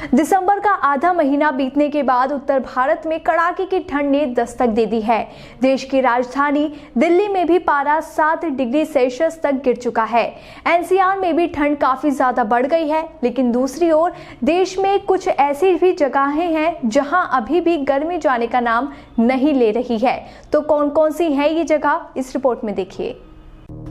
दिसंबर का आधा महीना बीतने के बाद उत्तर भारत में कड़ाके की ठंड ने दस्तक दे दी है। देश की राजधानी दिल्ली में भी पारा 7 डिग्री सेल्सियस तक गिर चुका है। एनसीआर में भी ठंड काफी ज्यादा बढ़ गई है, लेकिन दूसरी ओर देश में कुछ ऐसी भी जगहें हैं जहां अभी भी गर्मी जाने का नाम नहीं ले रही है। तो कौन कौन सी है ये जगह, इस रिपोर्ट में देखिए।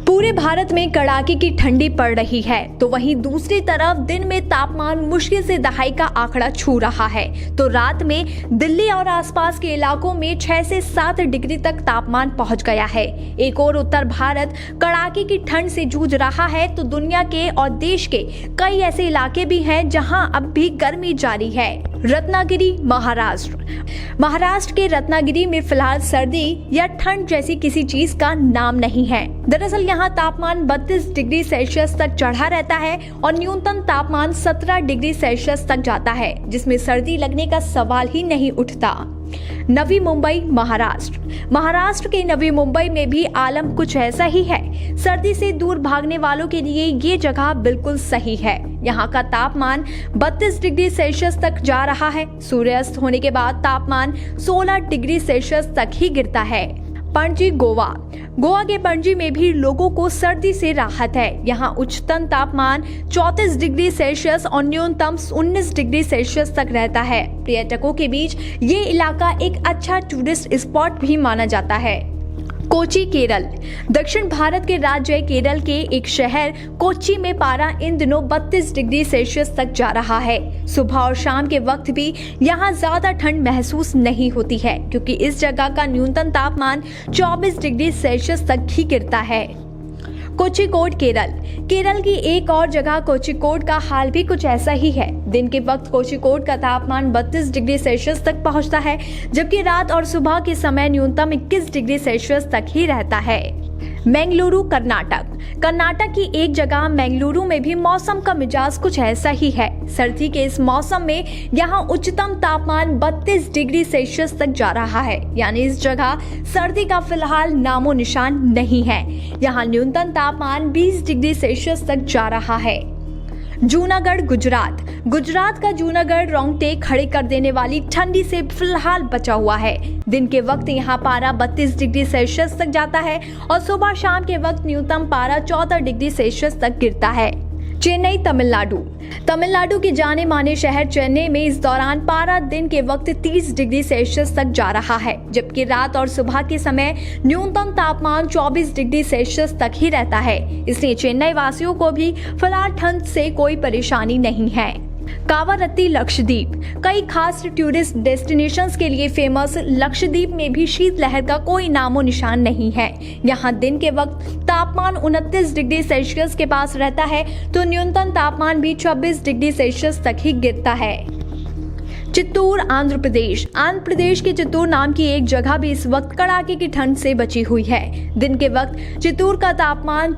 पूरे भारत में कड़ाके की ठंडी पड़ रही है, तो वहीं दूसरी तरफ दिन में तापमान मुश्किल से दहाई का आंकड़ा छू रहा है। तो रात में दिल्ली और आसपास के इलाकों में 6 से 7 डिग्री तक तापमान पहुंच गया है। एक और उत्तर भारत कड़ाके की ठंड से जूझ रहा है, तो दुनिया के और देश के कई ऐसे इलाके भी हैं जहां अब भी गर्मी जारी है। रत्नागिरी, महाराष्ट्र के रत्नागिरी में फिलहाल सर्दी या ठंड जैसी किसी चीज का नाम नहीं है। दरअसल यहाँ तापमान 32 डिग्री सेल्सियस तक चढ़ा रहता है और न्यूनतम तापमान 17 डिग्री सेल्सियस तक जाता है, जिसमें सर्दी लगने का सवाल ही नहीं उठता। नवी मुंबई, महाराष्ट्र के नवी मुंबई में भी आलम कुछ ऐसा ही है। सर्दी से दूर भागने वालों के लिए ये जगह बिल्कुल सही है। यहाँ का तापमान 32 डिग्री सेल्सियस तक जा रहा है। सूर्यास्त होने के बाद तापमान 16 डिग्री सेल्सियस तक ही गिरता है। पणजी, गोवा के पणजी में भी लोगों को सर्दी से राहत है। यहाँ उच्चतम तापमान 34 डिग्री सेल्सियस और न्यूनतम 19 डिग्री सेल्सियस तक रहता है। पर्यटकों के बीच ये इलाका एक अच्छा टूरिस्ट स्पॉट भी माना जाता है। कोच्चि, केरल। दक्षिण भारत के राज्य केरल के एक शहर कोच्चि में पारा इन दिनों 32 डिग्री सेल्सियस तक जा रहा है। सुबह और शाम के वक्त भी यहाँ ज्यादा ठंड महसूस नहीं होती है, क्योंकि इस जगह का न्यूनतम तापमान 24 डिग्री सेल्सियस तक ही गिरता है। कोझिकोड, केरल की एक और जगह कोझिकोड का हाल भी कुछ ऐसा ही है। दिन के वक्त कोझिकोड का तापमान 32 डिग्री सेल्सियस तक पहुंचता है, जबकि रात और सुबह के समय न्यूनतम 21 डिग्री सेल्सियस तक ही रहता है। मंगलुरु, कर्नाटक की एक जगह मंगलुरु में भी मौसम का मिजाज कुछ ऐसा ही है। सर्दी के इस मौसम में यहाँ उच्चतम तापमान 32 डिग्री सेल्सियस तक जा रहा है, यानी इस जगह सर्दी का फिलहाल नामो निशान नहीं है। यहाँ न्यूनतम तापमान 20 डिग्री सेल्सियस तक जा रहा है। जूनागढ़, गुजरात का जूनागढ़ रोंगटे खड़े कर देने वाली ठंडी से फिलहाल बचा हुआ है। दिन के वक्त यहाँ पारा 32 डिग्री सेल्सियस तक जाता है और सुबह शाम के वक्त न्यूनतम पारा 14 डिग्री सेल्सियस तक गिरता है। चेन्नई, तमिलनाडु के जाने माने शहर चेन्नई में इस दौरान पारा दिन के वक्त 30 डिग्री सेल्सियस तक जा रहा है, जबकि रात और सुबह के समय न्यूनतम तापमान 24 डिग्री सेल्सियस तक ही रहता है। इसलिए चेन्नई वासियों को भी फिलहाल ठंड से कोई परेशानी नहीं है। कावारत्ती, लक्षद्वीप। कई खास टूरिस्ट डेस्टिनेशंस के लिए फेमस लक्षद्वीप में भी शीतलहर का कोई नामो निशान नहीं है। यहाँ दिन के वक्त तापमान 29 डिग्री सेल्सियस के पास रहता है, तो न्यूनतम तापमान भी 26 डिग्री सेल्सियस तक ही गिरता है। चित्तूर, आंध्र प्रदेश के चित्तूर नाम की एक जगह भी इस वक्त कड़ाके की ठंड से बची हुई है। दिन के वक्त चित्तूर का तापमान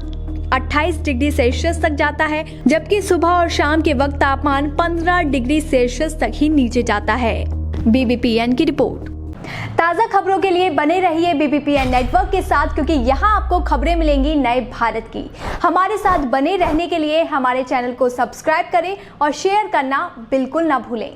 28 डिग्री सेल्सियस तक जाता है, जबकि सुबह और शाम के वक्त तापमान 15 डिग्री सेल्सियस तक ही नीचे जाता है। BBPN की रिपोर्ट। ताज़ा खबरों के लिए बने रहिए BBPN नेटवर्क के साथ, क्योंकि यहाँ आपको खबरें मिलेंगी नए भारत की। हमारे साथ बने रहने के लिए हमारे चैनल को सब्सक्राइब करें और शेयर करना बिल्कुल ना भूलें।